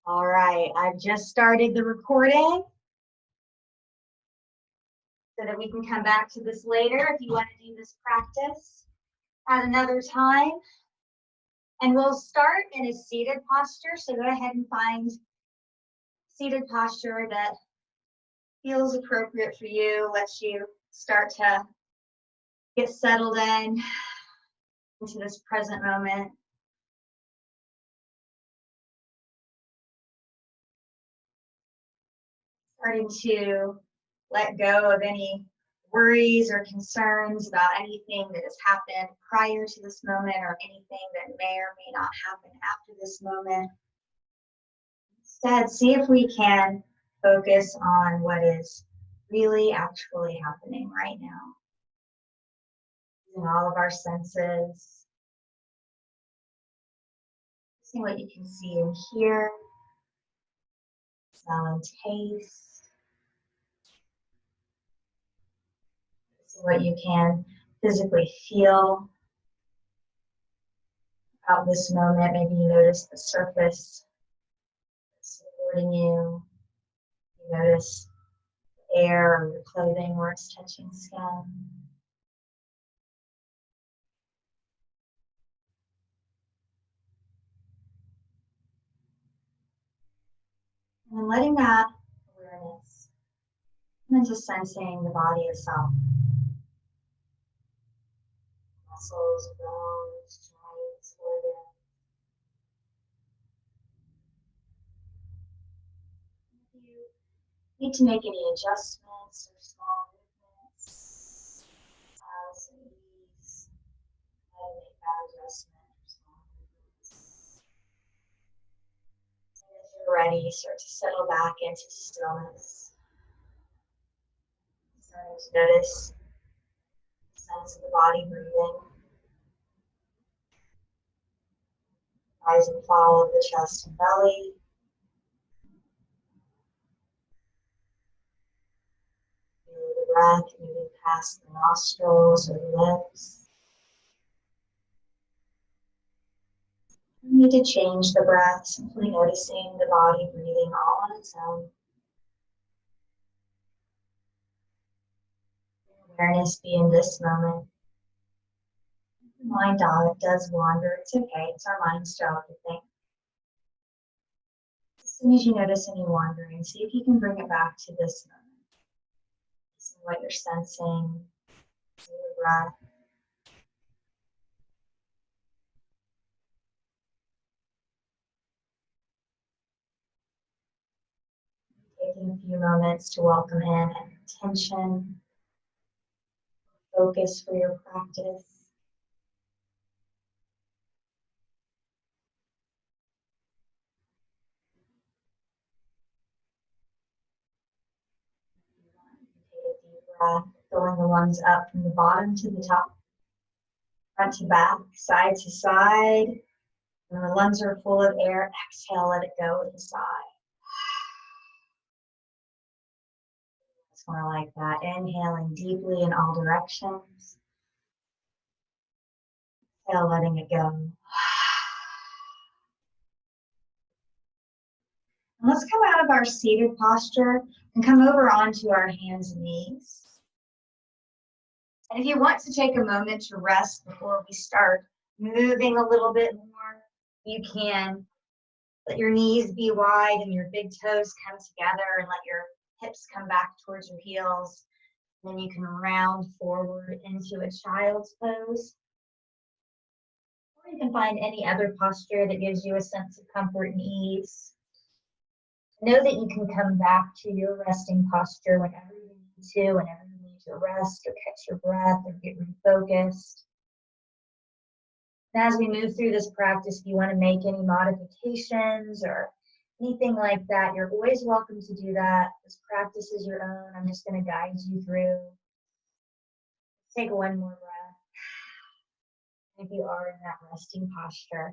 All right, I've just started the recording so that we can come back to this later if you want to do this practice at another time. And we'll start in a seated posture, so go ahead and find seated posture that feels appropriate for you, lets you start to get settled in into this present moment. Starting to let go of any worries or concerns about anything that has happened prior to this moment or anything that may or may not happen after this moment. Instead, see if we can focus on what is really actually happening right now. Using all of our senses. See what you can see and hear. Smell and taste. See what you can physically feel about this moment. Maybe you notice the surface supporting you. You notice the air or your clothing where it's touching skin. And then letting that awareness into sensing the body itself. Muscles, bones, joints, organs. If you need to make any adjustments or small movements, as ease, make that adjustment or small movements. And as you're ready, start to settle back into stillness. Starting to notice the sense of the body breathing. Rise and fall of the chest and belly. Feel the breath moving past the nostrils or the lips. You need to change the breath, simply noticing the body breathing all on its own. Awareness be in this moment. The mind does wander. It's okay. It's our mind's job to think. As soon as you notice any wandering, see if you can bring it back to this moment. See what you're sensing, see your breath. Taking a few moments to welcome in an intention, focus for your practice. Take a deep breath, filling the lungs up from the bottom to the top, front to back, side to side. When the lungs are full of air, exhale, let it go with a sigh. It's more like that. Inhaling deeply in all directions. Exhale, letting it go. And let's come out of our seated posture and come over onto our hands and knees. And if you want to take a moment to rest before we start moving a little bit more, you can. Let your knees be wide and your big toes come together, and let your hips come back towards your heels. Then you can round forward into a child's pose. Or you can find any other posture that gives you a sense of comfort and ease. Know that you can come back to your resting posture whenever you need to, whenever you need to rest or catch your breath or get refocused. And as we move through this practice, if you want to make any modifications or anything like that, you're always welcome to do that. This practice is your own. I'm just going to guide you through. Take one more breath. If you are in that resting posture,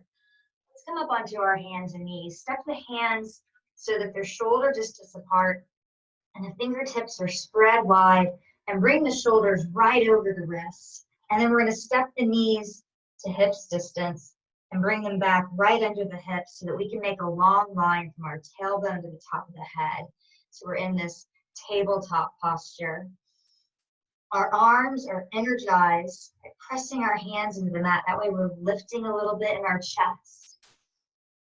let's come up onto our hands and knees. Step the hands so that they're shoulder distance apart and the fingertips are spread wide, and bring the shoulders right over the wrists. And then we're going to step the knees to hips distance and bring them back right under the hips so that we can make a long line from our tailbone to the top of the head. So we're in this tabletop posture. Our arms are energized by pressing our hands into the mat. That way we're lifting a little bit in our chest.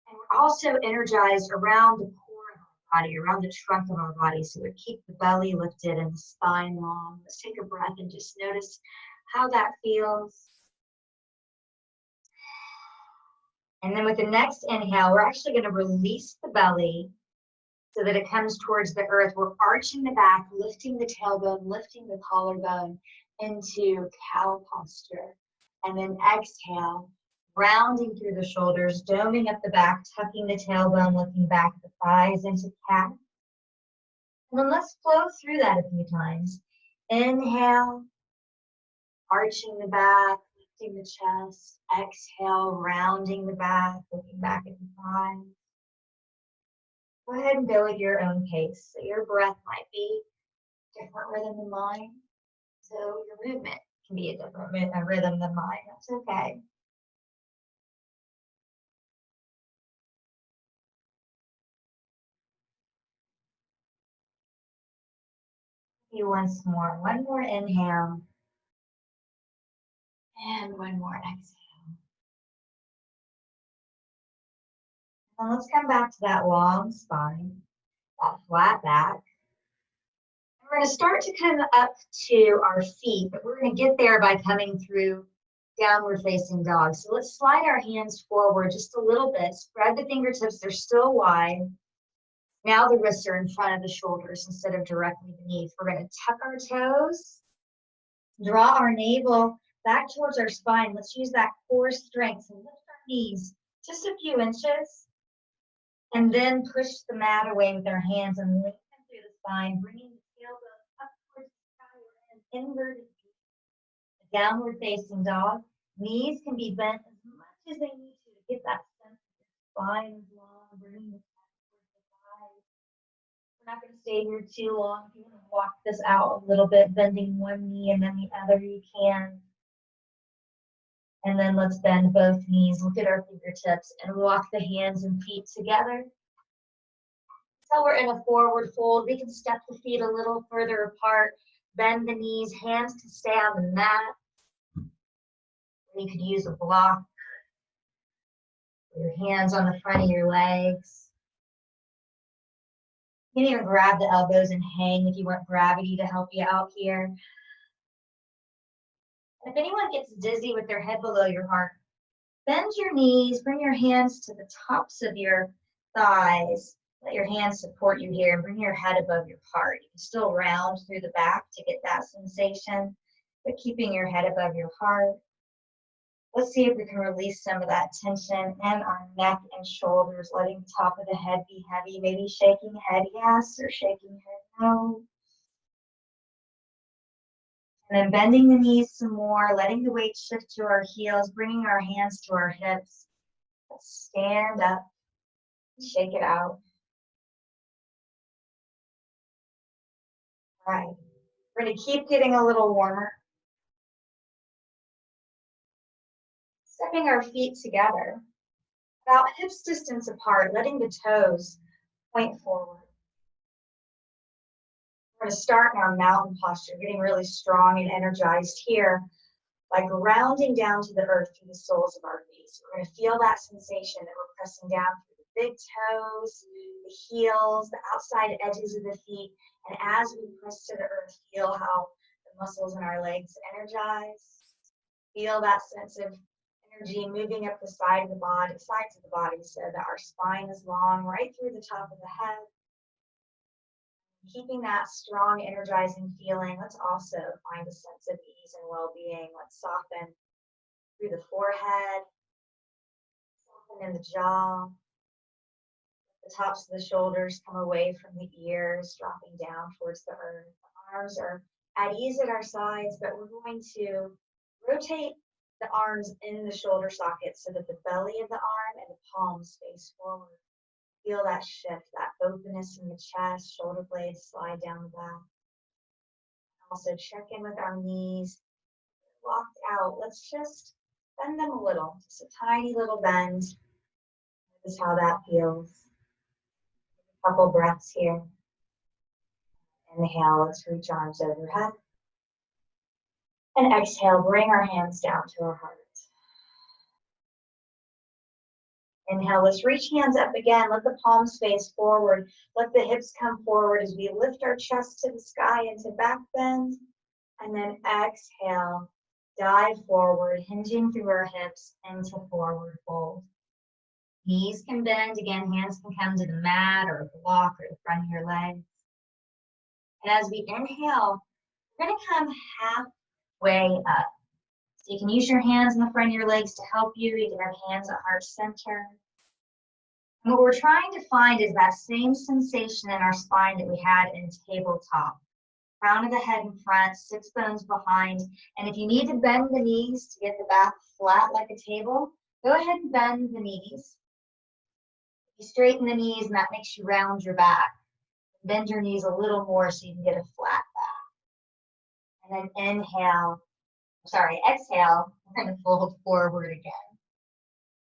And we're also energized around the core of our body, around the trunk of our body. So we keep the belly lifted and the spine long. Let's take a breath and just notice how that feels. And then with the next inhale, we're actually going to release the belly so that it comes towards the earth. We're arching the back, lifting the tailbone, lifting the collarbone into cow posture. And then exhale, rounding through the shoulders, doming up the back, tucking the tailbone, looking back the thighs into cat. And then let's flow through that a few times. Inhale, arching the back, lifting the chest. Exhale, rounding the back, looking back at the thighs. Go ahead and go at your own pace. So your breath might be different rhythm than mine. So your movement can be a different rhythm than mine. That's okay. You once more. One more inhale. And one more exhale. And let's come back to that long spine, that flat back. And we're going to start to come up to our feet, but we're going to get there by coming through downward facing dog. So let's slide our hands forward just a little bit. Spread the fingertips, they're still wide. Now the wrists are in front of the shoulders instead of directly beneath. We're going to tuck our toes, draw our navel back towards our spine. Let's use that core strength and lift our knees just a few inches. And then push the mat away with our hands and lengthen through the spine, bringing the tailbone up towards the sky. We're in inverted V, downward facing dog. Knees can be bent as much as they need to get that sense of the spine is long, bringing the back towards the thighs. We're not going to stay here too long. If you want to walk this out a little bit, bending one knee and then the other, you can. And then let's bend both knees, look at our fingertips, and walk the hands and feet together. So we're in a forward fold. We can step the feet a little further apart, bend the knees, hands can stay on the mat. You could use a block, your hands on the front of your legs. You can even grab the elbows and hang if you want gravity to help you out here. And if anyone gets dizzy with their head below your heart, bend your knees, bring your hands to the tops of your thighs. Let your hands support you here and bring your head above your heart. You can still round through the back to get that sensation, but keeping your head above your heart. Let's see if we can release some of that tension in our neck and shoulders, letting the top of the head be heavy, maybe shaking head yes or shaking head no. And then bending the knees some more, letting the weight shift to our heels, bringing our hands to our hips. Let's stand up, shake it out. All right, we're going to keep getting a little warmer. Stepping our feet together, about hips distance apart, letting the toes point forward. We're going to start in our mountain posture, getting really strong and energized here, by grounding down to the earth through the soles of our feet. So we're going to feel that sensation that we're pressing down through the big toes, the heels, the outside edges of the feet. And as we press to the earth, feel how the muscles in our legs energize. Feel that sense of energy moving up the sides of the body so that our spine is long right through the top of the head. Keeping that strong, energizing feeling, let's also find a sense of ease and well-being. Let's soften through the forehead, soften in the jaw. The tops of the shoulders come away from the ears, dropping down towards the earth. The arms are at ease at our sides, but we're going to rotate the arms in the shoulder sockets so that the belly of the arm and the palms face forward. Feel that shift, that openness in the chest, shoulder blades slide down the back. Also check in with our knees. Locked out. Let's just Bend them a little, just a tiny little bend. Notice how that feels. A couple breaths here. Inhale, let's reach arms overhead. And exhale, bring our hands down to our heart. Inhale, let's reach hands up again. Let the palms face forward. Let the hips come forward as we lift our chest to the sky into back bend. And then exhale, dive forward, hinging through our hips into forward fold. Knees can bend. Again, hands can come to the mat or a block or the front of your legs. And as we inhale, we're going to come halfway up. So you can use your hands in the front of your legs to help you. You can have hands at heart center. And what we're trying to find is that same sensation in our spine that we had in tabletop. Crown of the head in front, sits bones behind. And if you need to bend the knees to get the back flat like a table, go ahead and bend the knees. You straighten the knees and that makes you round your back. Bend your knees a little more so you can get a flat back. And then exhale, we're going to fold forward again.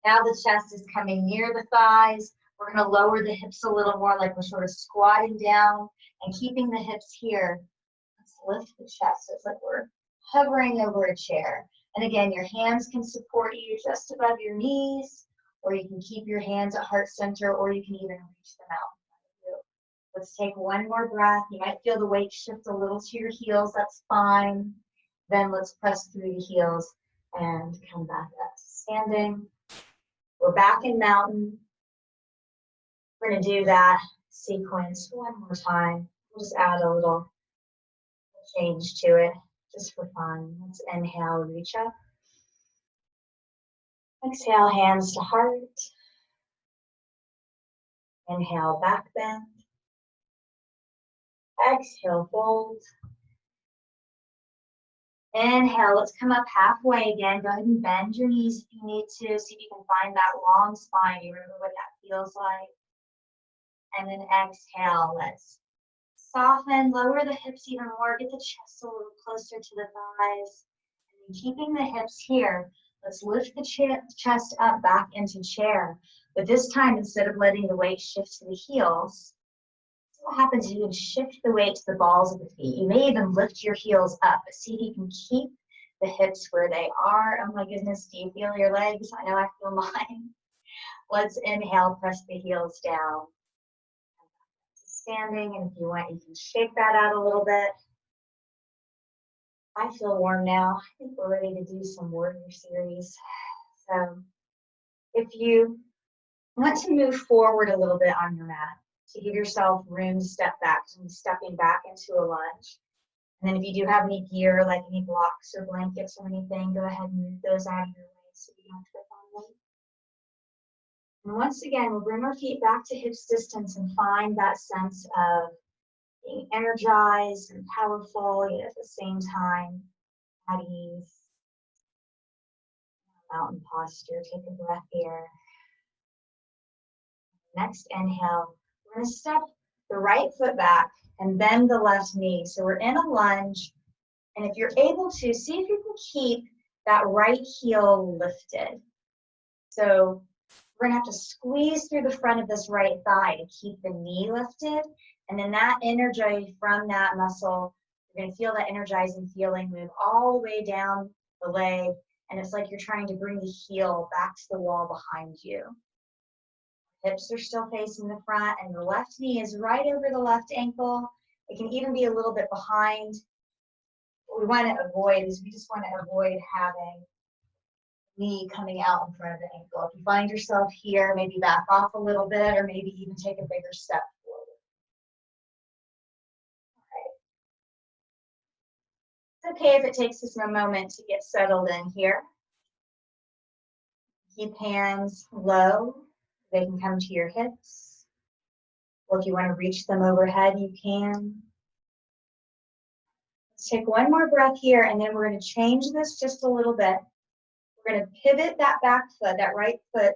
Now the chest is coming near the thighs. We're going to lower the hips a little more like we're sort of squatting down and keeping the hips here. Let's lift the chest. So it's like we're hovering over a chair. And again, your hands can support you just above your knees, or you can keep your hands at heart center, or you can even reach them out. Let's take one more breath. You might feel the weight shift a little to your heels. That's fine. Then let's press through the heels and come back up to standing. We're back in mountain. We're going to do that sequence one more time. We'll just add a little change to it just for fun. Let's inhale, reach up. Exhale, hands to heart. Inhale, back bend. Exhale, fold. Inhale, let's come up halfway again. Go ahead and bend your knees if you need to. See if you can find that long spine. You remember what that feels like. And then exhale, let's soften, lower the hips even more. Get the chest a little closer to the thighs. And then keeping the hips here, let's lift the chest up back into chair. But this time, instead of letting the weight shift to the heels, what happens is you can shift the weight to the balls of the feet. You may even lift your heels up, but see if you can keep the hips where they are. Oh my goodness, do you feel your legs? I know I feel mine. Let's inhale, press the heels down. Standing, and if you want, you can shake that out a little bit. I feel warm now. I think we're ready to do some warrior series. So if you want to move forward a little bit on your mat, to give yourself room to step back, so stepping back into a lunge. And then if you do have any gear, like any blocks or blankets or anything, go ahead and move those out of your way so you don't trip on them. And once again, we'll bring our feet back to hips distance and find that sense of being energized and powerful, yet at the same time at ease. Mountain posture, take a breath here. Next inhale, we're going to step the right foot back and bend the left knee. So we're in a lunge, and if you're able to, see if you can keep that right heel lifted. So we're going to have to squeeze through the front of this right thigh to keep the knee lifted. And then that energy from that muscle, you're going to feel that energizing feeling move all the way down the leg. And it's like you're trying to bring the heel back to the wall behind you. Hips are still facing the front, and the left knee is right over the left ankle. It can even be a little bit behind. What we want to avoid is we just want to avoid having knee coming out in front of the ankle. If you find yourself here, maybe back off a little bit, or maybe even take a bigger step forward. All right. It's okay if it takes us a moment to get settled in here. Keep hands low. They can come to your hips. Or if you want to reach them overhead, you can. Let's take one more breath here, and then we're going to change this just a little bit. We're going to pivot that back foot, that right foot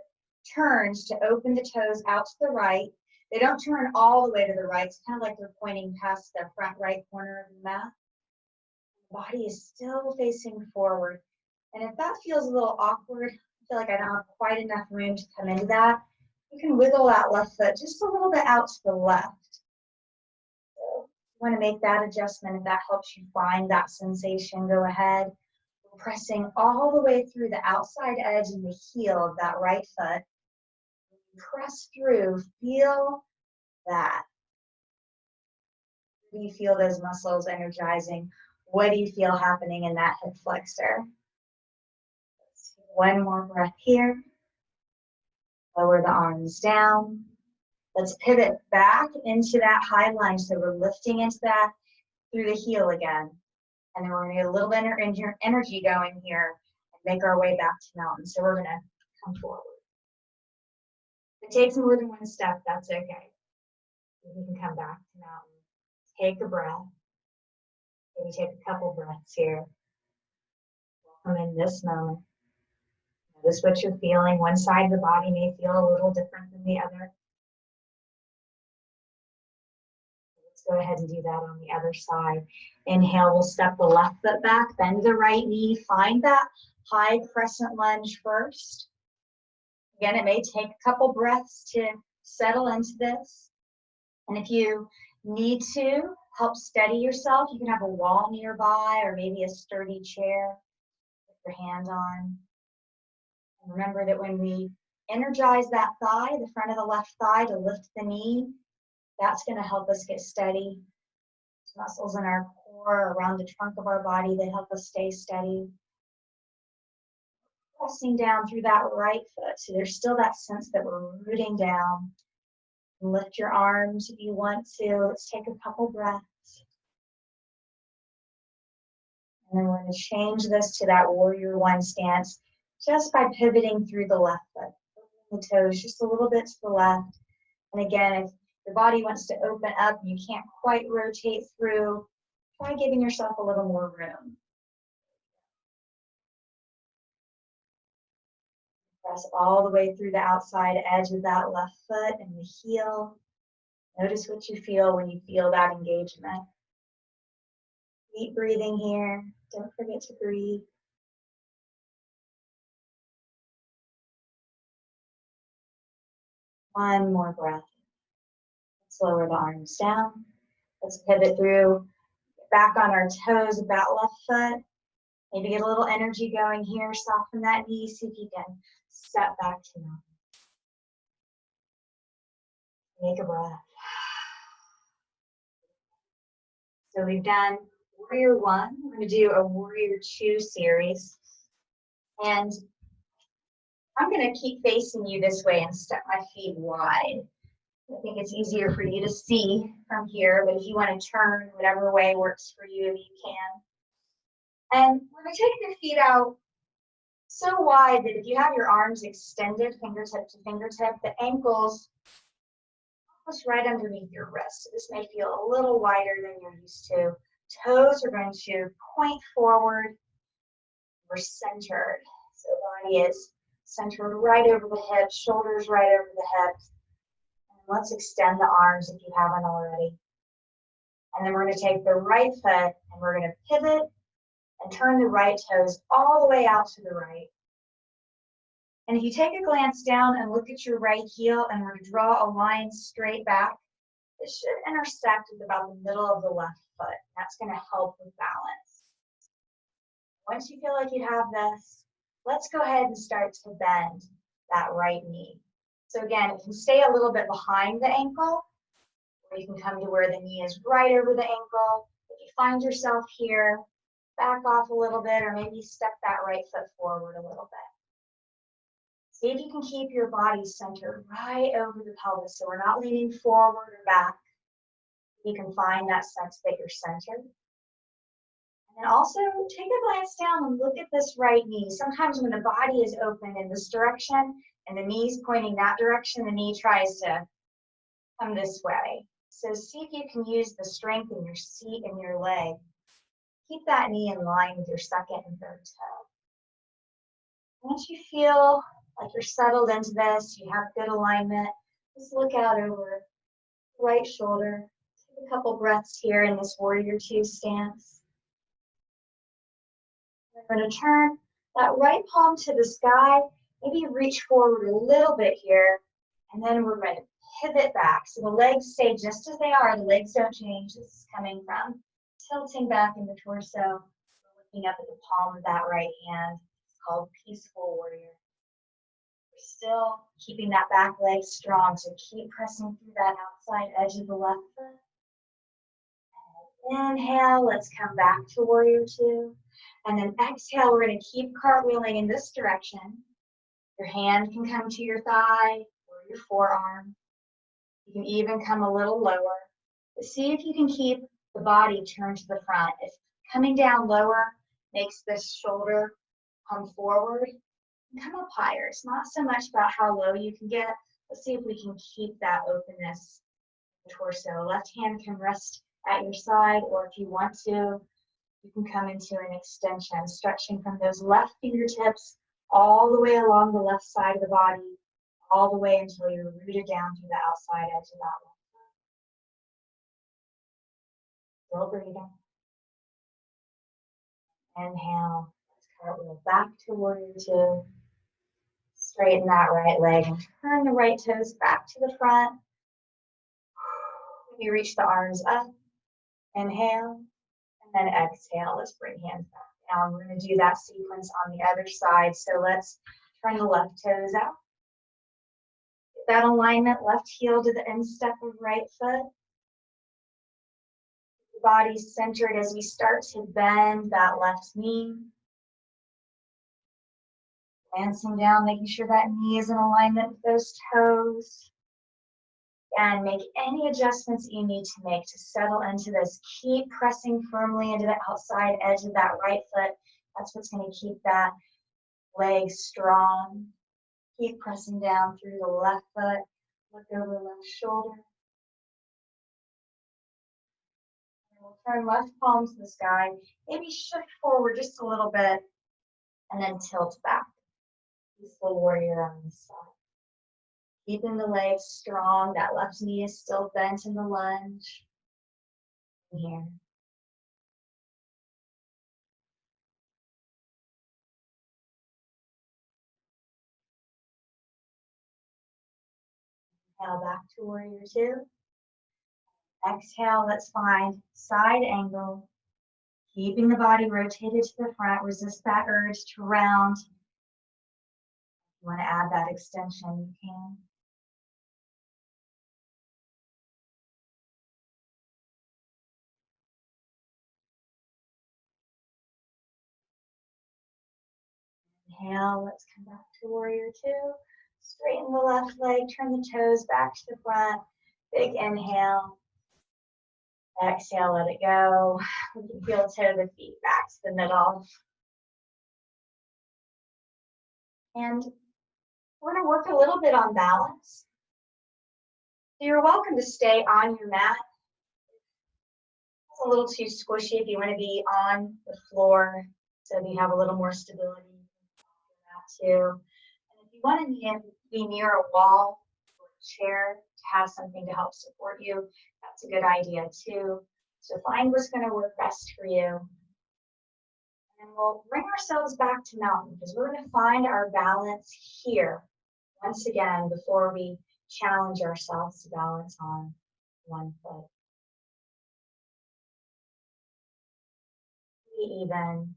turns to open the toes out to the right. They don't turn all the way to the right. It's kind of like they're pointing past the front right corner of the mat. The body is still facing forward. And if that feels a little awkward, I feel like I don't have quite enough room to come into that, you can wiggle that left foot just a little bit out to the left. So you want to make that adjustment. If that helps you find that sensation, go ahead. We're pressing all the way through the outside edge and the heel of that right foot. Press through, feel that. Do you feel those muscles energizing? What do you feel happening in that hip flexor? Let's take one more breath here. Lower the arms down. Let's pivot back into that high lunge. So we're lifting into that through the heel again. And then we're going to get a little bit of energy going here and make our way back to mountain. So we're going to come forward. If it takes more than one step, that's okay. You can come back to mountain. Take a breath. Maybe take a couple breaths here. Welcome in this moment. Notice what you're feeling. One side of the body may feel a little different than the other. Let's go ahead and do that on the other side. Inhale, we'll step the left foot back, bend the right knee, find that high crescent lunge first. Again, it may take a couple breaths to settle into this. And if you need to help steady yourself, you can have a wall nearby or maybe a sturdy chair with your hand on. And remember that when we energize that thigh, the front of the left thigh to lift the knee, that's going to help us get steady. There's muscles in our core, around the trunk of our body that help us stay steady. Pressing down through that right foot. So there's still that sense that we're rooting down. Lift your arms if you want to. Let's take a couple breaths. And then we're going to change this to that warrior one stance just by pivoting through the left foot. Opening the toes just a little bit to the left. And again, if your body wants to open up, you can't quite rotate through, try giving yourself a little more room. Press all the way through the outside edge of that left foot and the heel. Notice what you feel when you feel that engagement. Deep breathing here. Don't forget to breathe. One more breath. Let's lower the arms down. Let's pivot through, back on our toes of that left foot. Maybe get a little energy going here. Soften that knee. See if you can step back to mountain. Take a breath. So we've done Warrior 1. We're going to do a Warrior 2 series. And I'm going to keep facing you this way and step my feet wide. I think it's easier for you to see from here, but if you want to turn whatever way works for you, you can. And we're going to take your feet out so wide that if you have your arms extended fingertip to fingertip, the ankles almost right underneath your wrist. So this may feel a little wider than you're used to. Toes are going to point forward. We're centered. So body is centered right over the hips, shoulders right over the hips. And let's extend the arms if you haven't already. And then we're going to take the right foot and we're going to pivot and turn the right toes all the way out to the right. And if you take a glance down and look at your right heel and we're to draw a line straight back, it should intersect with about the middle of the left foot. That's going to help with balance. Once you feel like you have this, let's go ahead and start to bend that right knee. So again, it can stay a little bit behind the ankle, or you can come to where the knee is right over the ankle. If you find yourself here, back off a little bit, or maybe step that right foot forward a little bit. See if you can keep your body centered right over the pelvis, so we're not leaning forward or back. You can find that sense that you're centered. And then also take a glance down and look at this right knee. Sometimes when the body is open in this direction and the knee's pointing that direction, the knee tries to come this way. So see if you can use the strength in your seat and your leg. Keep that knee in line with your second and third toe. Once you feel like you're settled into this, you have good alignment, just look out over the right shoulder. Take a couple breaths here in this Warrior 2 stance. We're going to turn That right palm to the sky, maybe reach forward a little bit here, and then we're going to pivot back. So the legs stay just as they are, the legs don't change. This is coming from tilting back in the torso, looking up at the palm of that right hand. It's called Peaceful Warrior. We're still keeping that back leg strong, so keep pressing through that outside edge of the left foot. Inhale, let's come back to Warrior Two. And then exhale, we're going to keep cartwheeling in this direction. Your hand can come to your thigh or your forearm. You can even come a little lower. But see if you can keep the body turned to the front. If coming down lower makes this shoulder come forward, come up higher. It's not so much about how low you can get. Let's see if we can keep that openness in the torso. Left hand can rest at your side, or if you want to, you can come into an extension, stretching from those left fingertips all the way along the left side of the body, all the way until you're rooted down through the outside edge of that one. Still breathing. Inhale, let's cartwheel back to Warrior Two. Straighten that right leg and turn the right toes back to the front. You reach the arms up. Inhale, and then exhale. Let's bring hands back down. We're going to do that sequence on the other side. So let's turn the left toes out. Get that alignment, left heel to the instep of right foot. The body's centered as we start to bend that left knee. Glancing down, making sure that knee is in alignment with those toes. And make any adjustments you need to make to settle into this. Keep pressing firmly into the outside edge of that right foot. That's what's going to keep that leg strong. Keep pressing down through the left foot. Look over left shoulder. And we'll turn left palm to the sky. Maybe shift forward just a little bit and then tilt back. Peaceful Warrior on this side. Keeping the legs strong. That left knee is still bent in the lunge. Here. Inhale back to Warrior Two. Exhale, let's find side angle. Keeping the body rotated to the front. Resist that urge to round. If you want to add that extension, you can. Inhale, let's come back to Warrior Two. Straighten the left leg, turn the toes back to the front. Big inhale. Exhale, let it go. We can heel toe the feet back to the middle. And we're going to work a little bit on balance. So you're welcome to stay on your mat. It's a little too squishy if you want to be on the floor so that you have a little more stability. That too. And if you want to be near a wall or a chair to have something to help support you, that's a good idea too. So find what's going to work best for you. And we'll bring ourselves back to mountain because we're going to find our balance here once again before we challenge ourselves to balance on one foot. Even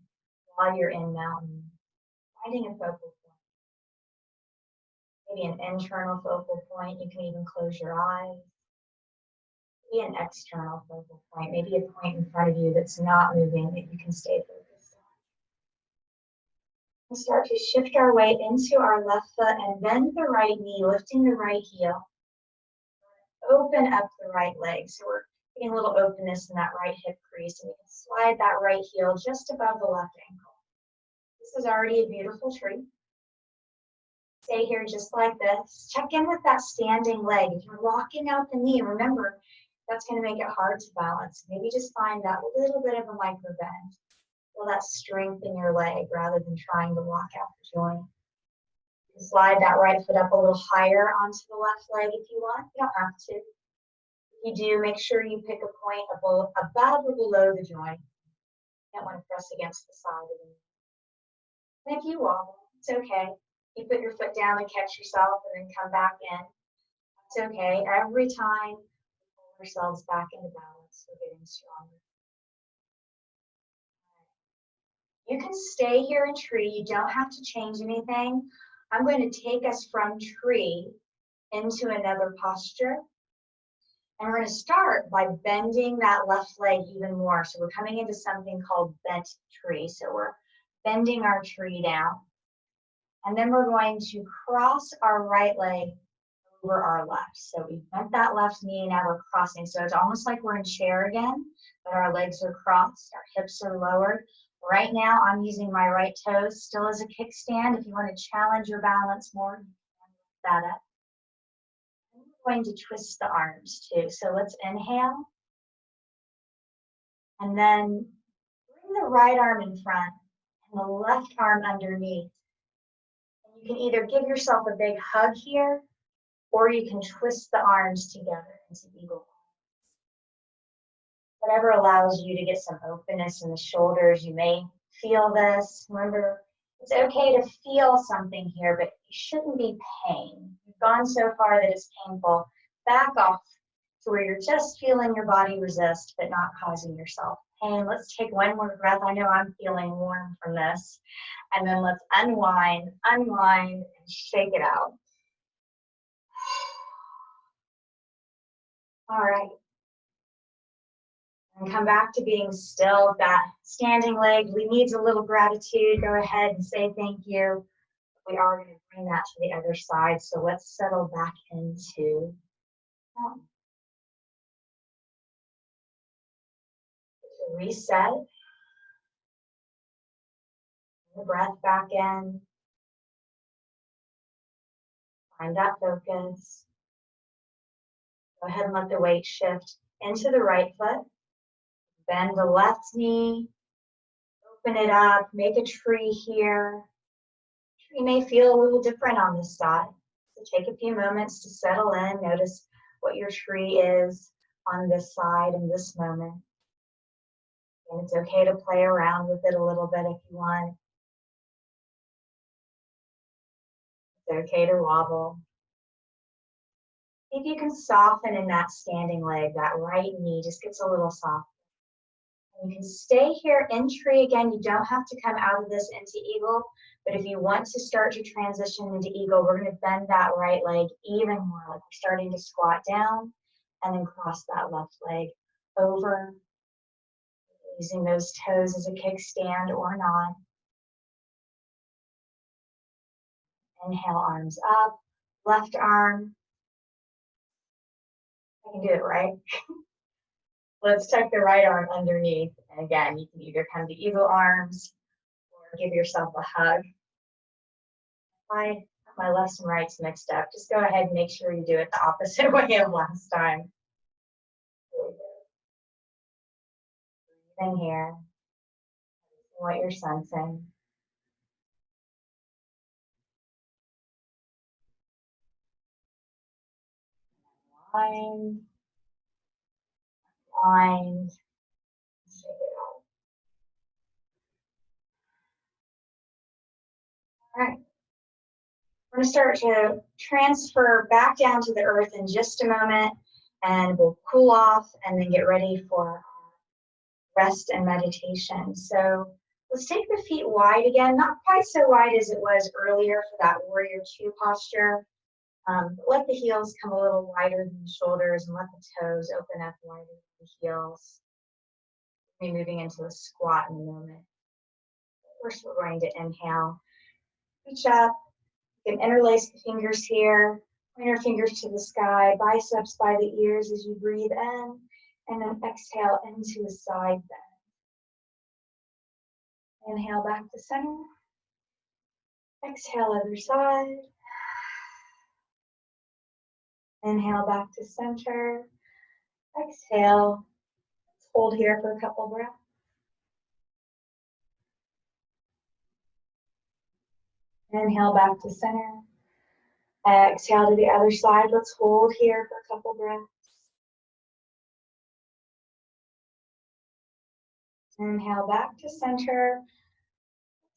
while you're in mountain, finding a focal point. Maybe an internal focal point. You can even close your eyes. Maybe an external focal point. Maybe a point in front of you that's not moving that you can stay focused on. We'll start to shift our weight into our left foot and bend the right knee, lifting the right heel. Open up the right leg. So we're getting a little openness in that right hip crease, and we can slide that right heel just above the left ankle. This is already a beautiful tree. Stay here just like this. Check in with that standing leg. If you're locking out the knee, remember that's going to make it hard to balance. Maybe just find that little bit of a micro bend. Feel that strength in your leg rather than trying to lock out the joint. You can slide that right foot up a little higher onto the left leg if you want. You don't have to. If you do, make sure you pick a point above or below the joint. You don't want to press against the side of the knee. And if you wobble, it's okay. You put your foot down and catch yourself and then come back in. It's okay. Every time we pull ourselves back into balance, we're getting stronger. You can stay here in tree. You don't have to change anything. I'm going to take us from tree into another posture. And we're going to start by bending that left leg even more. So we're coming into something called bent tree. So we're bending our tree down. And then we're going to cross our right leg over our left. So we bent that left knee, now we're crossing. So it's almost like we're in chair again, but our legs are crossed, our hips are lowered. Right now, I'm using my right toes still as a kickstand. If you want to challenge your balance more, you can lift that up. We're going to twist the arms too. So let's inhale. And then bring the right arm in front and the left arm underneath. And you can either give yourself a big hug here, or you can twist the arms together into eagle. Whatever allows you to get some openness in the shoulders. You may feel this. Remember, it's okay to feel something here, but it shouldn't be pain. You've gone so far that it's painful. Back off to where you're just feeling your body resist, but not causing yourself pain. Let's take one more breath. I know I'm feeling warm from this. And then let's unwind, and shake it out. All right. And come back to being still. If that standing leg needs a little gratitude, go ahead and say thank you. We are going to bring that to the other side. So let's settle back into reset. The breath back in. Find that focus. Go ahead and let the weight shift into the right foot. Bend the left knee. Open it up. Make a tree here. Tree may feel a little different on this side. So take a few moments to settle in. Notice what your tree is on this side in this moment. And it's okay to play around with it a little bit if you want. It's okay to wobble. See if you can soften in that standing leg. That right knee just gets a little soft. And you can stay here in tree again. You don't have to come out of this into eagle. But if you want to start to transition into eagle, we're going to bend that right leg even more. Like we're starting to squat down and then cross that left leg over. Using those toes as a kickstand or not. Inhale, arms up. Left arm. I can do it, right? Let's tuck the right arm underneath. And again, you can either come to eagle arms or give yourself a hug. My lefts and rights mixed up. Just go ahead and make sure you do it the opposite way of last time. Breathe in here. What you're sensing. Wind. Wind. Shake it out. All right. We're going to start to transfer back down to the earth in just a moment, and we'll cool off and then get ready for rest and meditation. So let's take the feet wide again, not quite so wide as it was earlier for that warrior two posture. But let the heels come a little wider than the shoulders and let the toes open up wider than the heels. We'll be moving into a squat in a moment. First, we're going to inhale, reach up. You can interlace the fingers here, point your fingers to the sky, biceps by the ears as you breathe in, and then exhale into a side bend. Inhale back to center. Exhale other side. Inhale back to center. Exhale. Let's hold here for a couple breaths. Inhale back to center. Exhale to the other side. Let's hold here for a couple breaths. Inhale back to center.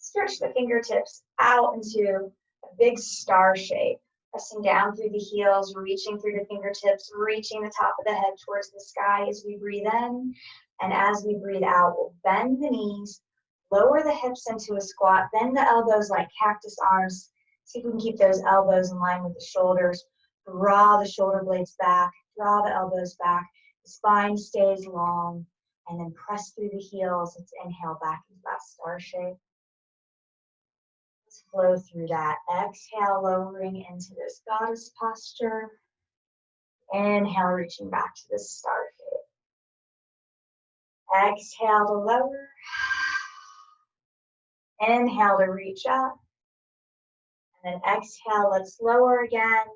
Stretch the fingertips out into a big star shape, pressing down through the heels, reaching through the fingertips, reaching the top of the head towards the sky as we breathe in. And as we breathe out, we'll bend the knees, lower the hips into a squat, bend the elbows like cactus arms. See if we can keep those elbows in line with the shoulders. Draw the shoulder blades back, draw the elbows back. The spine stays long, and then press through the heels. Let's inhale back into that star shape. Let's flow through that. Exhale, lowering into this goddess posture. Inhale, reaching back to this star shape. Exhale to lower. Inhale to reach up. And then exhale, let's lower again.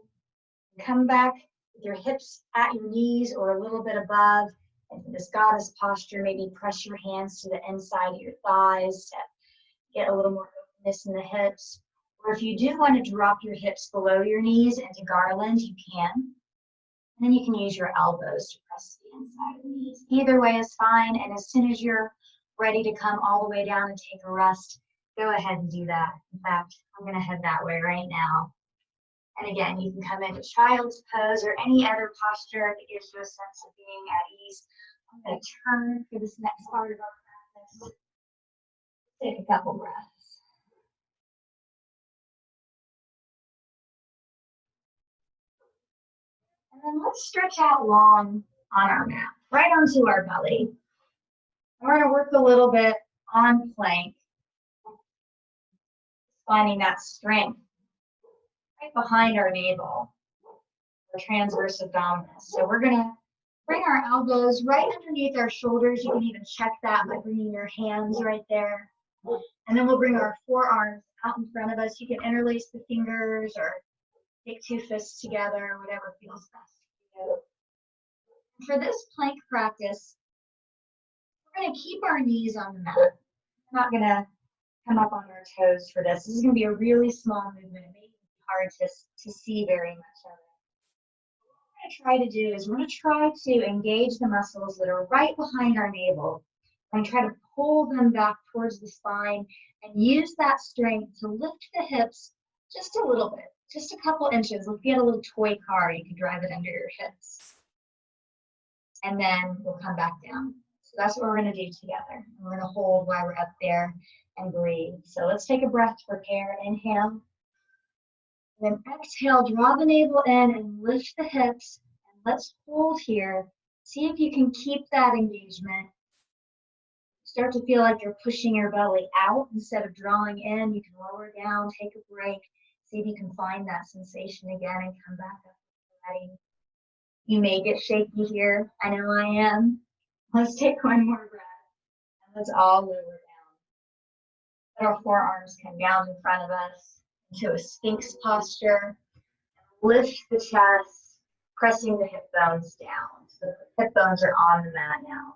Come back with your hips at your knees or a little bit above. Into this goddess posture, maybe press your hands to the inside of your thighs to get a little more openness in the hips. Or if you do want to drop your hips below your knees into garland, you can. And then you can use your elbows to press the inside of the knees. Either way is fine. And as soon as you're ready to come all the way down and take a rest, go ahead and do that. In fact, I'm going to head that way right now. And again, you can come into child's pose or any other posture that gives you a sense of being at ease. I'm going to turn for this next part of our practice. Take a couple breaths. And then let's stretch out long on our mat, right onto our belly. We're going to work a little bit on plank, finding that strength right behind our navel, the transverse abdominis. So we're going to bring our elbows right underneath our shoulders. You can even check that by bringing your hands right there. And then we'll bring our forearms out in front of us. You can interlace the fingers or take two fists together, whatever feels best for you. For this plank practice, we're going to keep our knees on the mat. We're not going to come up on our toes for this. This is going to be a really small movement. It may be hard to see very much of it. What we're going to try to do is we're going to try to engage the muscles that are right behind our navel and try to pull them back towards the spine and use that strength to lift the hips just a little bit, just a couple inches. If you had a little toy car, you could drive it under your hips. And then we'll come back down. So that's what we're going to do together. We're going to hold while we're up there and breathe. So let's take a breath to prepare. Inhale. And then exhale, draw the navel in and lift the hips. And let's hold here. See if you can keep that engagement. Start to feel like you're pushing your belly out instead of drawing in. You can lower down, take a break. See if you can find that sensation again and come back up. Ready. You may get shaky here. I know I am. Let's take one more breath. And let's all lower down. Let our forearms come down in front of us into a sphinx posture. Lift the chest, pressing the hip bones down. So the hip bones are on the mat now.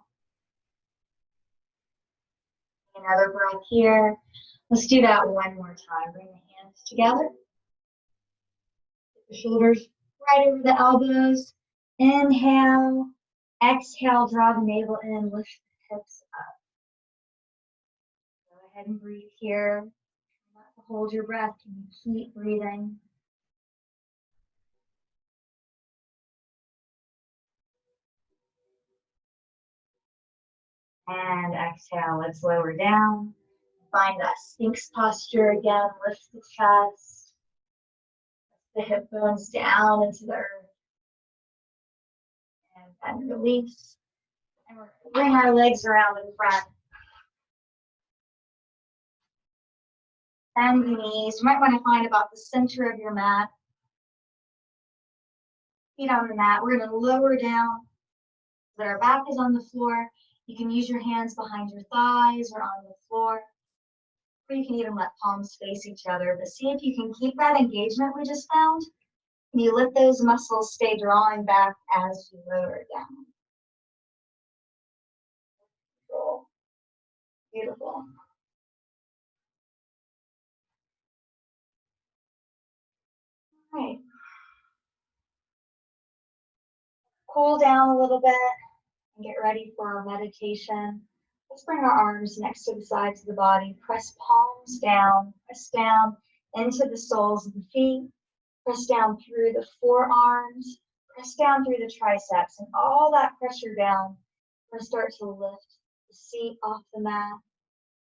Another breath here. Let's do that one more time. Bring the hands together. The shoulders right over the elbows. Inhale. Exhale, draw the navel in, lift the hips up. Go ahead and breathe here. Not to hold your breath. Can you keep breathing? And exhale, let's lower down. Find that sphinx posture again. Lift the chest. The hip bones down into the earth. And then release. And we're going to bring our legs around in front. Bend the knees. You might want to find about the center of your mat. Feet on the mat. We're going to lower down so that our back is on the floor. You can use your hands behind your thighs or on the floor. Or you can even let palms face each other. But see if you can keep that engagement we just found. And you let those muscles stay drawing back as you lower down. Beautiful. All right. Cool down a little bit and get ready for our meditation. Let's bring our arms next to the sides of the body. Press palms down. Press down into the soles of the feet. Press down through the forearms. Press down through the triceps. And all that pressure down, we're going to start to lift the seat off the mat.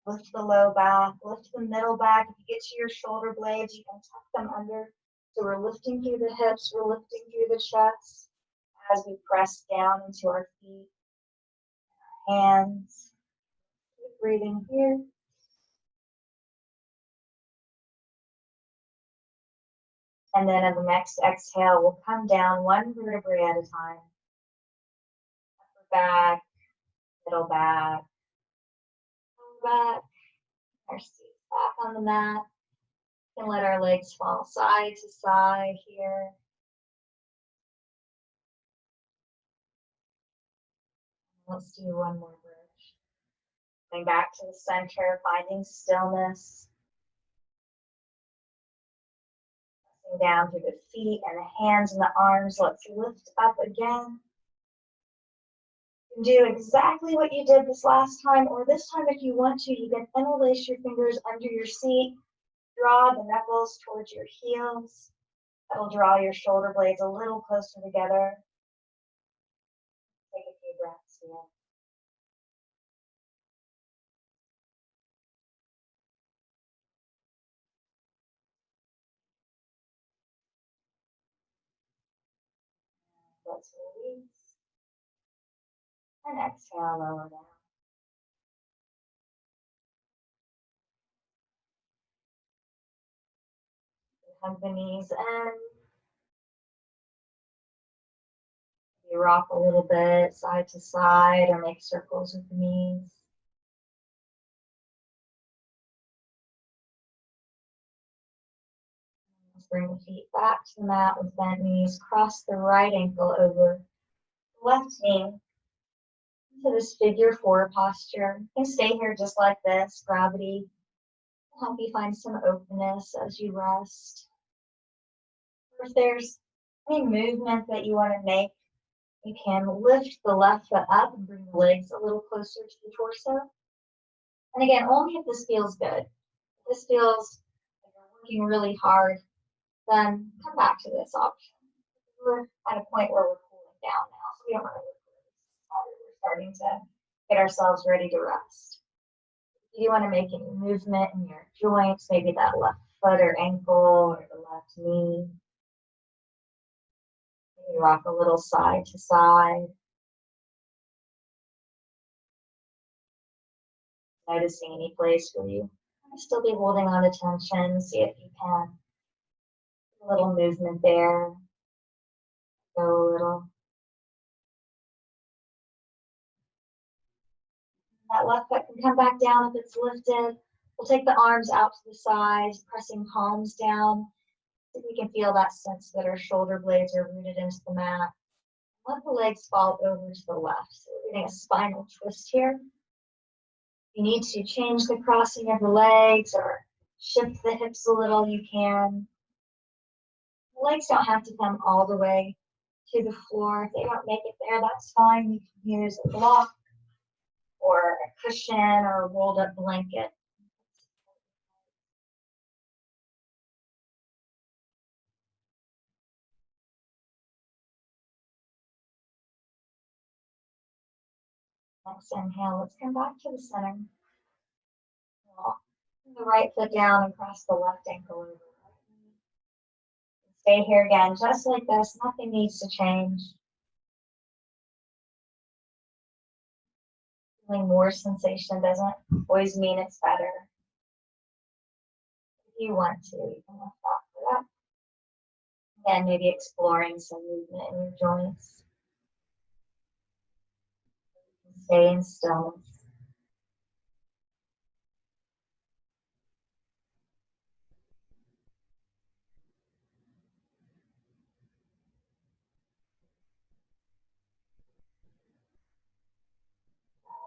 Lift the low back. Lift the middle back. If you get to your shoulder blades, you can tuck them under. So we're lifting through the hips. We're lifting through the chest as we press down into our feet, hands. Keep breathing here. And then on the next exhale, we'll come down one vertebrae at a time. Upper back, middle back, lower back. Our seat back on the mat. And let our legs fall side to side here. Let's do one more bridge. Going back to the center, finding stillness. Pressing down through the feet and the hands and the arms. Let's lift up again. You can do exactly what you did this last time, or this time if you want to, you can interlace your fingers under your seat. Draw the knuckles towards your heels. That'll draw your shoulder blades a little closer together. Take a few breaths here. Let's release. And exhale, lower down. Hug the knees in. You rock a little bit side to side or make circles with the knees. Let's bring the feet back to the mat with bent knees. Cross the right ankle over the left knee into this figure four posture. You can stay here just like this. Gravity will help you find some openness as you rest. Or if there's any movement that you want to make, you can lift the left foot up and bring the legs a little closer to the torso. And again, only if this feels good. If this feels like you're working really hard, then come back to this option. We're at a point where we're cooling down now, so we don't really look really hard. We're starting to get ourselves ready to rest. If you want to make any movement in your joints, maybe that left foot or ankle or the left knee. Maybe rock a little side to side. Noticing any place where you might still be holding on to tension. See if you can. A little movement there. Go a little. That left foot can come back down if it's lifted. We'll take the arms out to the sides, pressing palms down. See if we can feel that sense that our shoulder blades are rooted into the mat. Let the legs fall over to the left. So we're getting a spinal twist here. If you need to change the crossing of the legs or shift the hips a little, you can. The legs don't have to come all the way to the floor. If they don't make it there, that's fine. You can use a block or a cushion or a rolled up blanket. Next inhale, let's come back to the center. Walk the right foot down and cross the left ankle over. Stay here again, just like this. Nothing needs to change. Feeling more sensation doesn't always mean it's better. If you want to, you can lift off it up. Again, maybe exploring some movement in your joints. Stay in stillness.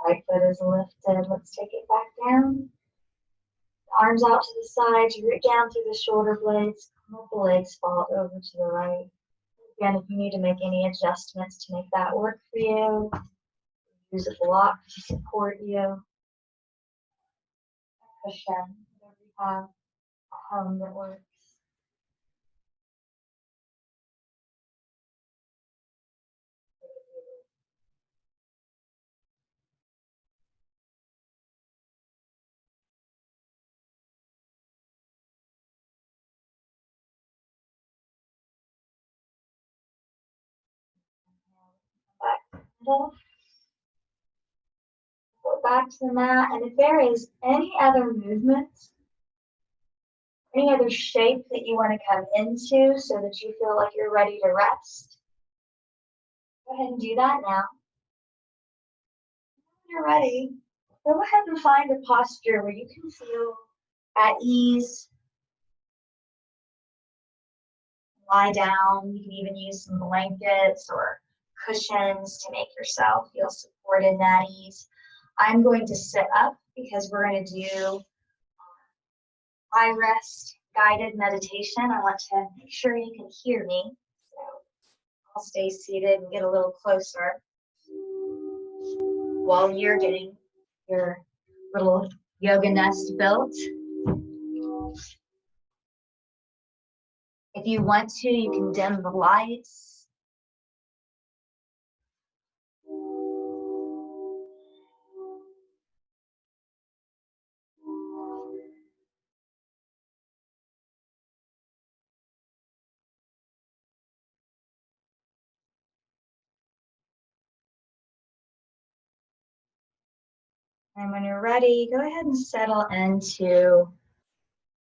Right foot is lifted. Let's take it back down. Arms out to the sides, root down through the shoulder blades. Let the legs fall over to the right. Again, if you need to make any adjustments to make that work for you, Use a block to support you. A cushion. Whatever you have. A home that works. Go back to the mat, and if there is any other movements, any other shape that you want to come into so that you feel like you're ready to rest, go ahead and do that now. When you're ready, go ahead and find a posture where you can feel at ease. Lie down. You can even use some blankets or cushions to make yourself feel supported and at ease. I'm going to sit up because we're going to do iRest guided meditation. I want to make sure you can hear me. So I'll stay seated and get a little closer while you're getting your little yoga nest built. If you want to, you can dim the lights. And when you're ready, go ahead and settle into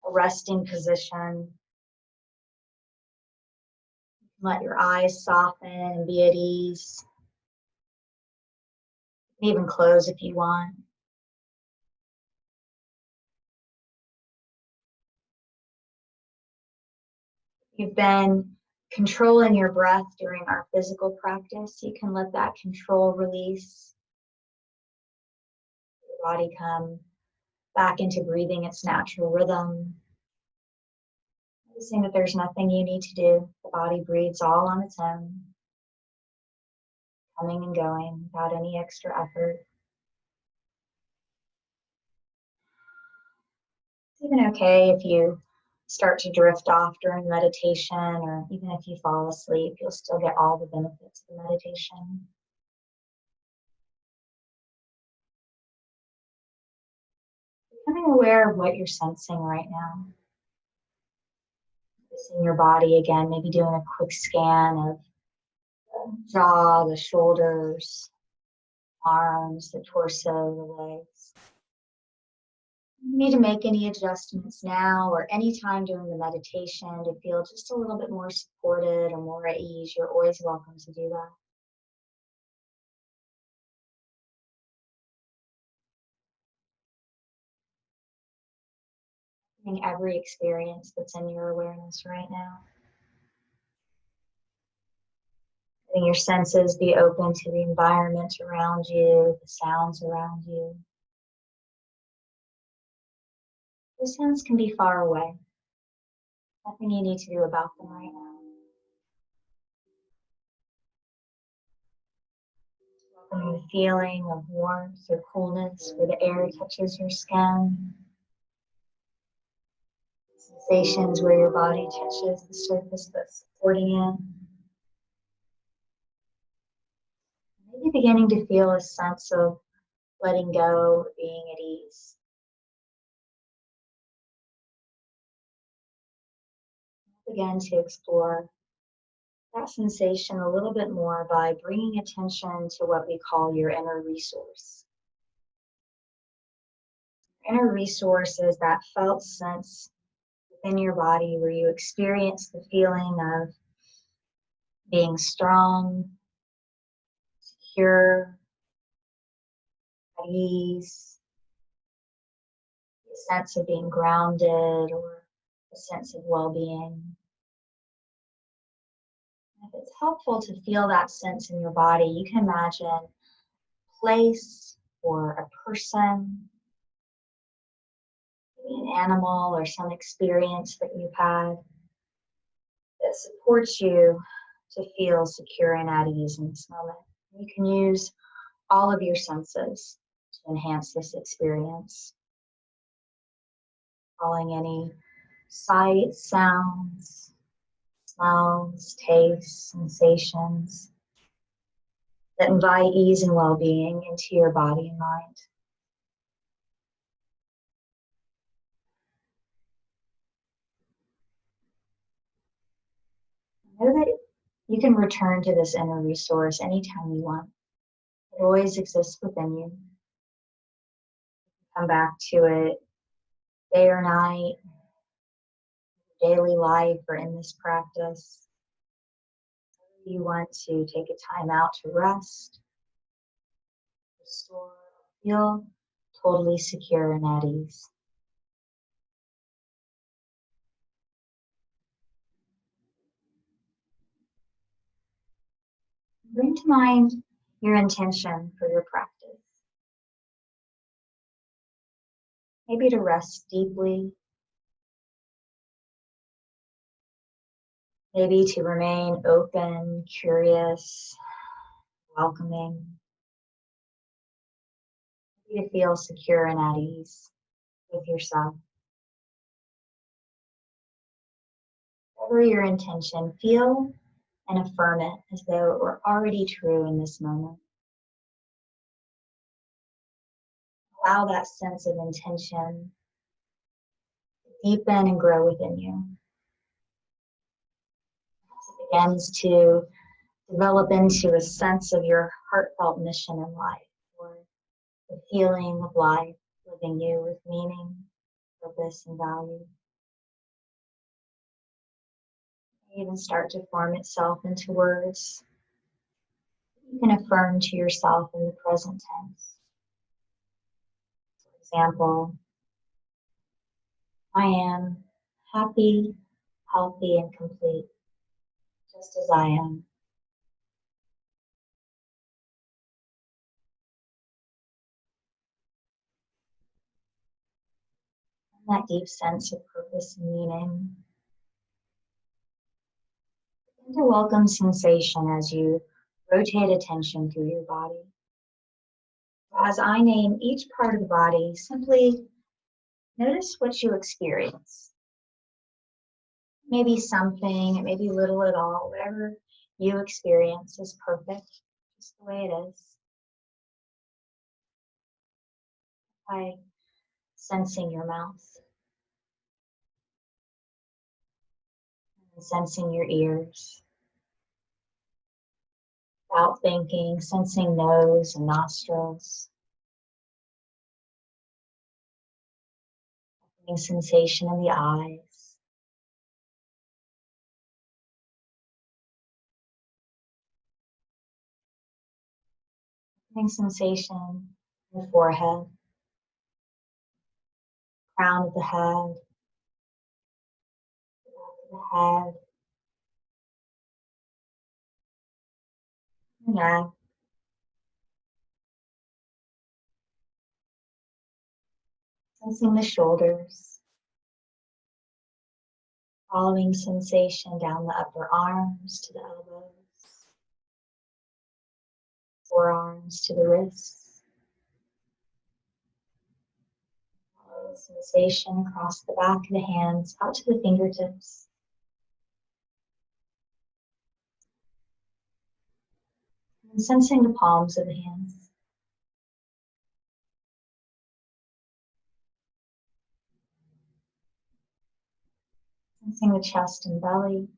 a resting position. Let your eyes soften and be at ease. You can even close if you want. You've been controlling your breath during our physical practice. You can let that control release. Your body come back into breathing its natural rhythm. Noticing that there's nothing you need to do. The body breathes all on its own, coming and going without any extra effort. It's even okay if you start to drift off during meditation, or even if you fall asleep, you'll still get all the benefits of the meditation. Becoming aware of what you're sensing right now. Noticing your body again, maybe doing a quick scan of the jaw, the shoulders, arms, the torso, the legs. You need to make any adjustments now or anytime during the meditation to feel just a little bit more supported or more at ease. You're always welcome to do that. Every experience that's in your awareness right now. Letting your senses be open to the environment around you, the sounds around you. The sounds can be far away. Nothing you need to do about them right now. Welcoming the feeling of warmth or coolness where the air touches your skin. Sensations where your body touches the surface that's supporting it. Maybe beginning to feel a sense of letting go, being at ease. Begin to explore that sensation a little bit more by bringing attention to what we call your inner resource. Inner resource is that felt sense within your body where you experience the feeling of being strong, secure, at ease, a sense of being grounded or a sense of well-being. If it's helpful to feel that sense in your body, you can imagine a place or a person, maybe an animal or some experience that you've had that supports you to feel secure and at ease in this moment. You can use all of your senses to enhance this experience. Following any sights, sounds, smells, tastes, sensations that invite ease and well-being into your body and mind. Know that you can return to this inner resource anytime you want. It always exists within you. Come back to it day or night, daily life, or in this practice. You want to take a time out to rest, restore, feel totally secure and at ease. Bring to mind your intention for your practice. Maybe to rest deeply. Maybe to remain open, curious, welcoming. Maybe to feel secure and at ease with yourself. Whatever your intention, feel and affirm it as though it were already true in this moment. Allow that sense of intention to deepen and grow within you. As it begins to develop into a sense of your heartfelt mission in life, or the feeling of life living you with meaning, purpose, and value. Even start to form itself into words you can affirm to yourself in the present tense. For example, I am happy, healthy, and complete, just as I am. And that deep sense of purpose and meaning. Begin to welcome sensation as you rotate attention through your body. As I name each part of the body, simply notice what you experience. Maybe something, it may be little at all, whatever you experience is perfect, just the way it is. By sensing your mouth, and sensing your ears, without thinking, sensing nose and nostrils, feeling sensation in the eyes, feeling sensation in the forehead, crown of the head, the back of the head, the neck, sensing the shoulders, following sensation down the upper arms to the elbows, forearms to the wrists, following sensation across the back of the hands out to the fingertips. And sensing the palms of the hands. Sensing the chest and belly,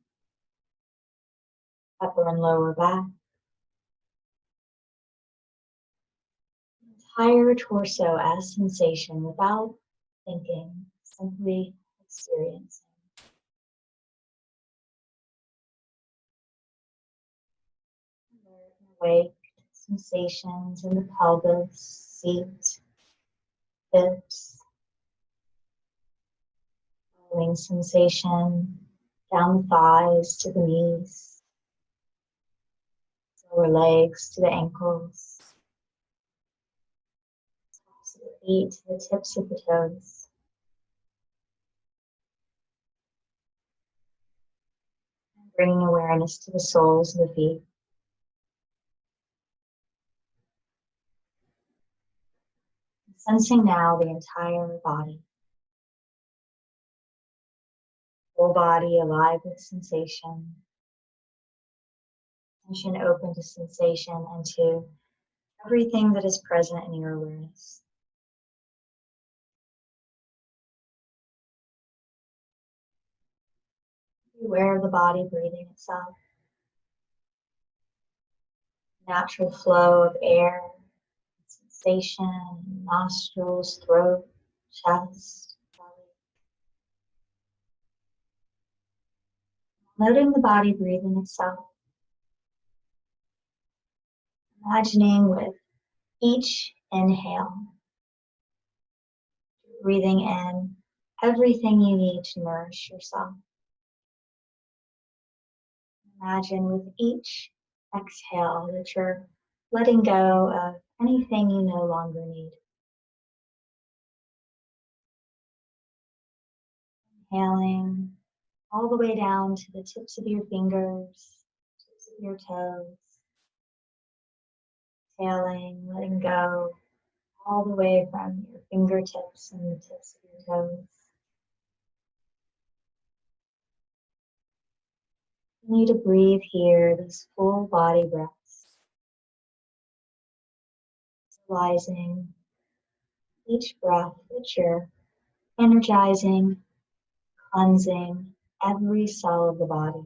upper and lower back. Entire torso as sensation without thinking, simply experiencing. Awake sensations in the pelvis, seat, hips. Following sensation down the thighs to the knees, lower legs to the ankles, tops of the feet to the tips of the toes. And bringing awareness to the soles of the feet. Sensing now the entire body. Whole body alive with sensation. Attention open to sensation and to everything that is present in your awareness. Be aware of the body breathing itself. Natural flow of air, sensation, nostrils, throat, chest, belly. Noting the body breathing itself. Imagining with each inhale, breathing in everything you need to nourish yourself. Imagine with each exhale that you're letting go of anything you no longer need. Inhaling all the way down to the tips of your fingers, tips of your toes. Exhaling, letting go all the way from your fingertips and the tips of your toes. Continue to breathe here, these full body breaths. Realizing each breath that you're energizing, cleansing every cell of the body.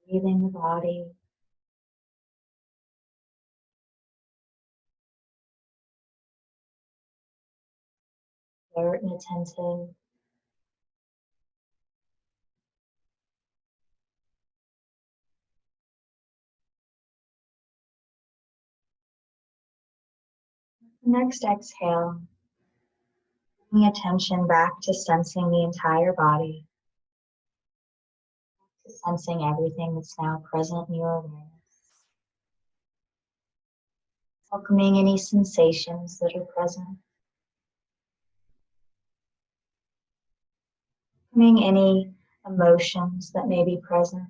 Breathing the body. Alert and attentive. Next exhale, bringing attention back to sensing the entire body, to sensing everything that's now present in your awareness. Welcoming any sensations that are present. Welcoming any emotions that may be present.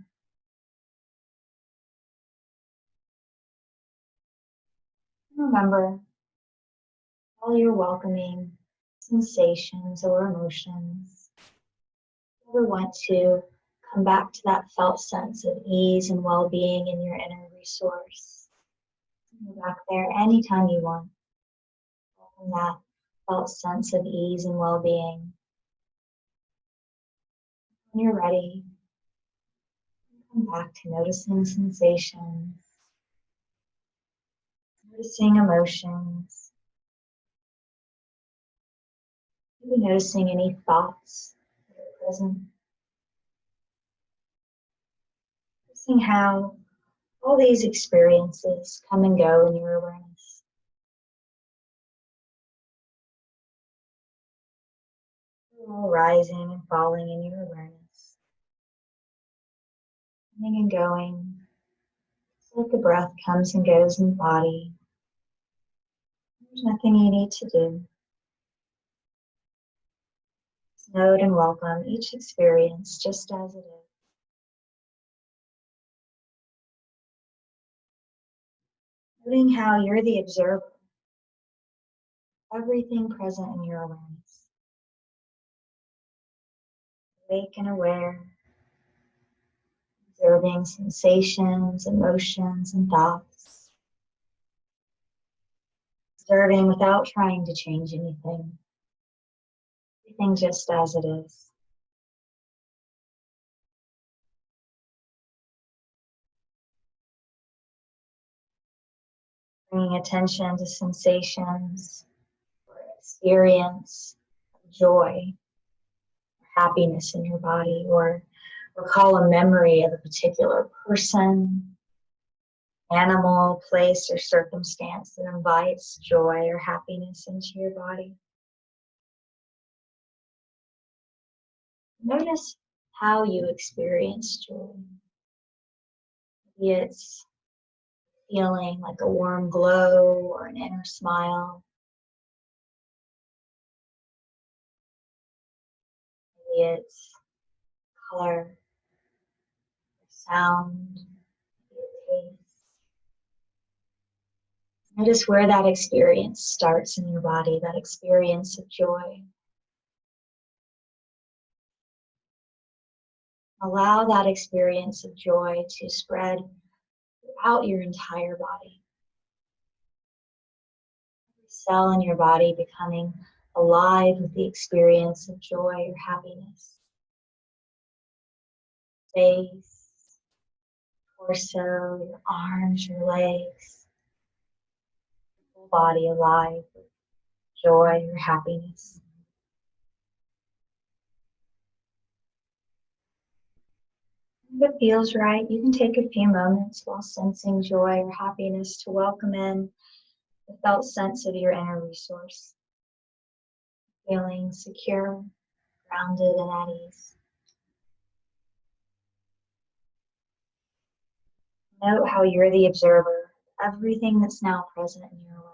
Remember, while you're welcoming sensations or emotions, you ever want to come back to that felt sense of ease and well-being in your inner resource. Go back there anytime you want. Welcome that felt sense of ease and well-being. When you're ready, come back to noticing sensations, noticing emotions, maybe noticing any thoughts that are present. Noticing how all these experiences come and go in your awareness. They're all rising and falling in your awareness. Coming and going. It's like the breath comes and goes in the body. There's nothing you need to do. Just note and welcome each experience just as it is. Noting how you're the observer. Everything present in your awareness. Awake and aware. Observing sensations, emotions, and thoughts. Observing without trying to change anything. Everything just as it is. Bringing attention to sensations or experience of joy, happiness in your body, or recall a memory of a particular person, animal, place, or circumstance that invites joy or happiness into your body. Notice how you experience joy. Maybe it's feeling like a warm glow or an inner smile. Maybe it's color, sound, maybe a taste. Notice where that experience starts in your body, that experience of joy. Allow that experience of joy to spread throughout your entire body. Every cell in your body becoming alive with the experience of joy or happiness. Face, torso, your arms, your legs, whole body alive with joy or happiness. If it feels right, you can take a few moments while sensing joy or happiness to welcome in the felt sense of your inner resource. Feeling secure, grounded, and at ease. Note how you're the observer of everything that's now present in your life.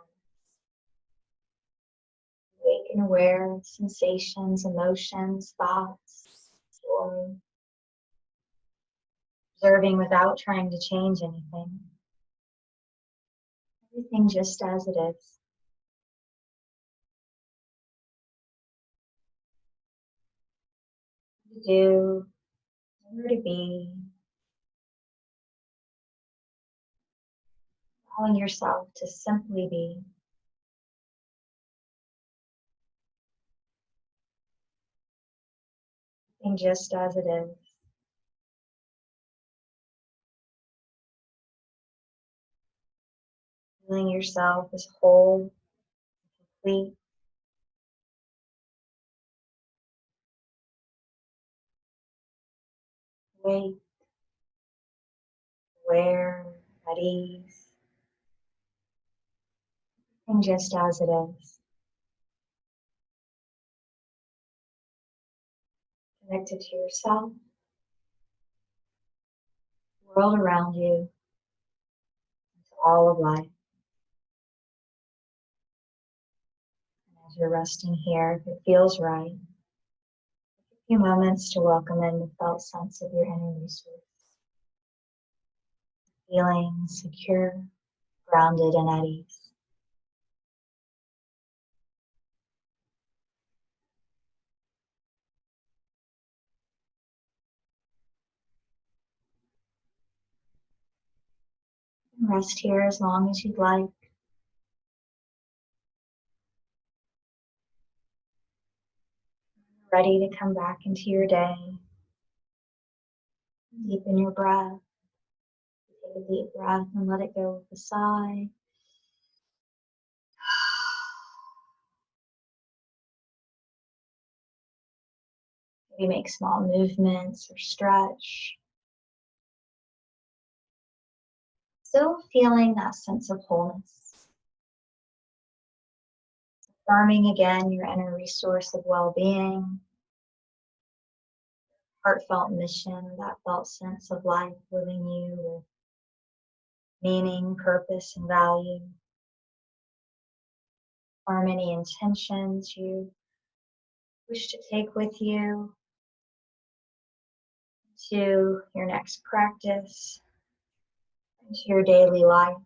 Awake and aware of sensations, emotions, thoughts, joy. Observing without trying to change anything. Everything just as it is. To do, where to be. Allowing yourself to simply be. Everything just as it is. Feeling yourself as whole, complete. Awake, aware, at ease. And just as it is. Connected to yourself, the world around you, and to all of life. And as you're resting here, if it feels right, take a few moments to welcome in the felt sense of your inner resource. Feeling secure, grounded, and at ease. And rest here as long as you'd like. Ready to come back into your day. Deepen your breath. Take a deep breath and let it go with a sigh. Maybe make small movements or stretch. Still feeling that sense of wholeness. Affirming again your inner resource of well-being, heartfelt mission, that felt sense of life within you with meaning, purpose, and value. Affirm any intentions you wish to take with you to your next practice, into your daily life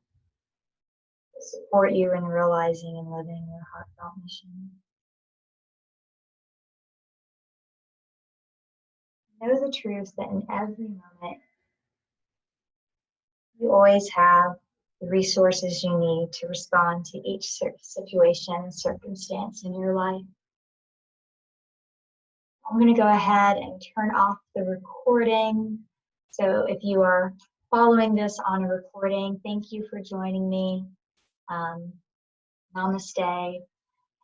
to support you in realizing and living your heartfelt mission. Know the truth that in every moment, you always have the resources you need to respond to each situation and circumstance in your life. I'm going to go ahead and turn off the recording. So if you are following this on a recording, thank you for joining me. Namaste.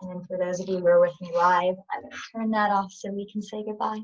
And then for those of you who are with me live, I'm going to turn that off so we can say goodbye.